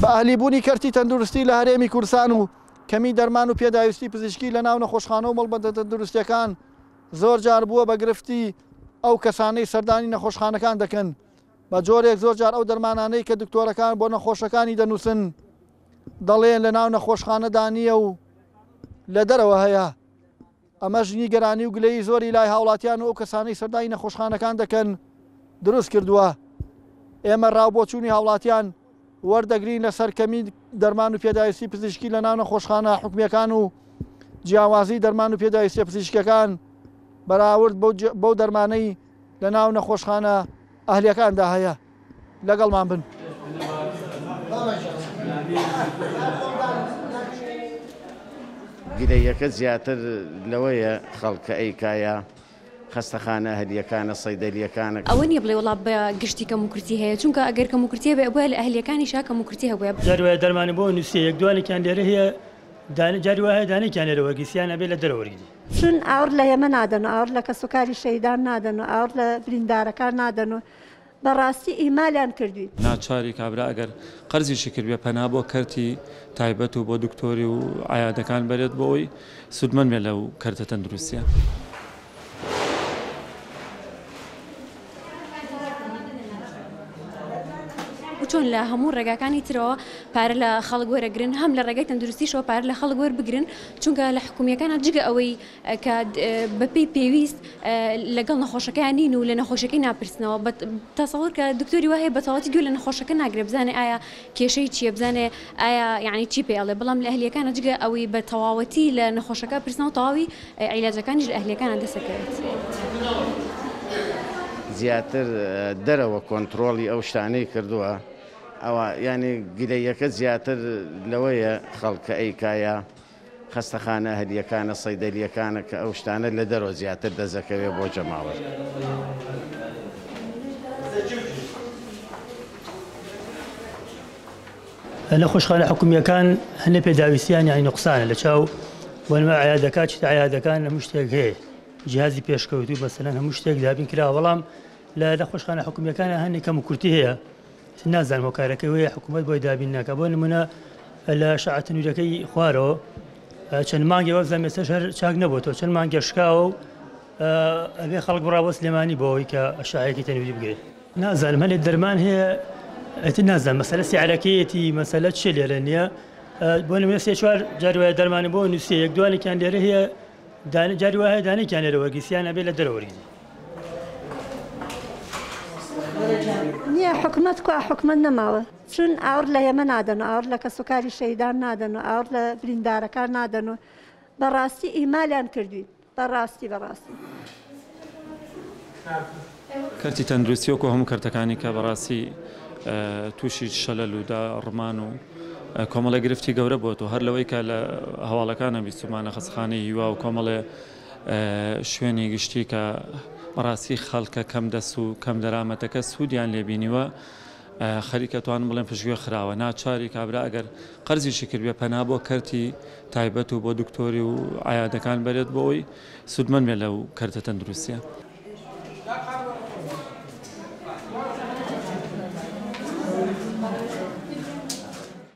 بە ئەهلیبوونی کەرتی تەندروستی لە هەرێمی کوردستان و کەمی دەرمان و پێداویستی پزیشکی لە ناو نەخۆشخانە و مەڵبەندە تەندروستیەکان زۆر جار بووە بە گرفتی ئەو کەسانەی سەردانی نەخۆشخانەکان دەکەن بە جۆرێک زۆر جار ئەو دەرمانانەی کە دکتۆرەکان بۆ نەخۆشەکانی دەنووسن دەڵێن لە ناو نەخۆشخانەدا نییە و لە دەرەوە هەیە. ئەمەش نیگەرانی و گلەیی زۆری لای هاوڵاتیان و ئەو کەسانەی سەردانی نەخۆشخانەکان دەکەن دروست کردووە. ئێمە ڕاوبۆچوونی هاوڵاتیان وەردەگرین لەسەر کەمی دەرمان و پێداویستی پزیشکی لە ناو نەخۆشخانە حکومیەکان و جیاوازی دەرمان و پێداویستی پزیشکەکان بەراورد بەو دەرمانەی لە ناو نەخۆشخانە ئەهلیەکاندا هەیە. لەگەڵمان بن. گرەیەکە زیاتر لەوەیە خەڵکە ئەیکایە خەستەخانە هەلیەکانە سەیدەلیەکانە ئەوە نییە بڵێ وڵات بە گشتی کەموکورتی هەیە چونکە ئەگەر کەموکورتیە بێ بووە لە ئەهلیەکانی شا کەموکورتی هەبووە جاروایە دەرمانی بۆ نووسێ یەک دوانێکیان لێرە هەیە جاری وایە دانێکیان لێرە وەرگیسیان ئەبێ لە دەرەوەرگیدی چون ئاور لە ئێمە نادەن و ئاور لە کەسوکاری شەیدان نادەن و ئاور لە بریندارەکان نادەن و بەڕاستی ئیمالیان کردوین. ناچاری کابرا ئەگەر قەرزیشی کرد بێ پەنا بۆ کەرتی تایبەت و بۆ دکتۆری و عیادەکان بەرێت بۆ ئەوی سودمەند بێت لەو کەرتە تەندروستیە. چۆن لە هەموو ڕێگاکانی ترەوە پارە لە خەڵک وەرەگرن هەم لە ڕێگای تەندروستیشەوە پارە لە خەڵک وەربگرن چونکە لە حکومیەکانە جگە ئەوەی کە بەپێی پێویست لەگەڵ نەخۆشەکان نین و لە نەخۆشەکەی ناپرسنەوە تەسەوەر کە دکتۆری وایە بەتەواتی گوێ لە نەخۆشەکە ناگرێت بزانێ ئایا کێشەی چییە بزانێ ئایا یعنی چی پێڵێ بەڵام لە ئەهلیەکانە جگە ئەوەی بە تەواوەتی لە نەخۆشەکە پرسنەوە تەواوی عیلاجەکانیش لە ئەهلیەکانە دەسەکەوێت. زیاتر دەرەوە کۆنتڕۆڵی ئەو شتانەی کردووە ئەوە ینی گرەیەکە زیاتر لەوەیە خەڵکە ئەیکایە خەستەخانە هەلیەکانە سەیدەلیەکانە کە ئەو شتانە لە دەرەوە زیاتر دەزەکەوێت بۆ جەماوەر. لە خۆشخانە حکومیەکان هەنێ پێداویستیان یانی نوقسانە لە چاو بۆنمە عیادەکان چیت عیادەکان هەموو شتێک هەیە جیهازی پێشکەوتوی بەسەرەن هەموو شتێک دابین کراوە بەڵام لە خۆشخانە حکومیەکانە هەنێ کەموکورتی هەیە نازانم هۆکارەکەی وەیە حکوومەت بۆی دابین ناکە بۆ نمونە لە شەعەتە نوورەکەی خوارەوە چەند مانگێەوە زەمێستەش هەر چاک نەبووەوە چەند مانگە شکاوە و ئەبێ خەڵک بڕاوە سلێمانی بۆەوەی کە شایەکی تەنویری بگرێت. نازانم هەنێک دەرمان هەیە نازانم مەسەلە سیعرەکەیەتی مەسەلە چێ لێرە نییە بۆ نمونە سێ چوار جاروایە دەرمانی بۆ نووسێ یەک دوانێکیان لێرە هەیە جاری وایە دانێکیان لێرە وەرگیسیان ئەبێ لە دەرەوەرگیدی. نییە حکومەت کو حکومەت نەماوە چون ئاور لە ئێمە نادەن و ئاور لە کەسوکاری شەیدان نادەن و ئاور لە بریندارەکان نادەن و بەڕاستی ئیمالیان کردوین بەڕاستی. کەرتی تەندروستی وەکو هەموو کەرتەکانی کە بەڕاستی تووشی شەلەل و داڕمان و کۆمەڵە گرفتی گەورە بۆت و هەر لەوەی کە لە هەواڵەکانە بیستمانە خەستخانەی هیوا و کۆمەڵێ شوێنی گشتی کە بەڕاستی خەڵکە کەم دەست و کەم دەرامەتەکە سوودیان لێبینیوە خەریکە توانم بڵێن پشتگوێ خراوە ناچاری کابرا ئەگەر قەرزیشی کرد بێ پەنا بۆ کەرتی تایبەت و بۆ دکتۆری و عیادەکان بەرێت بۆ ئەوی سودمەند بێت لەو کەرتە تەندروستیە.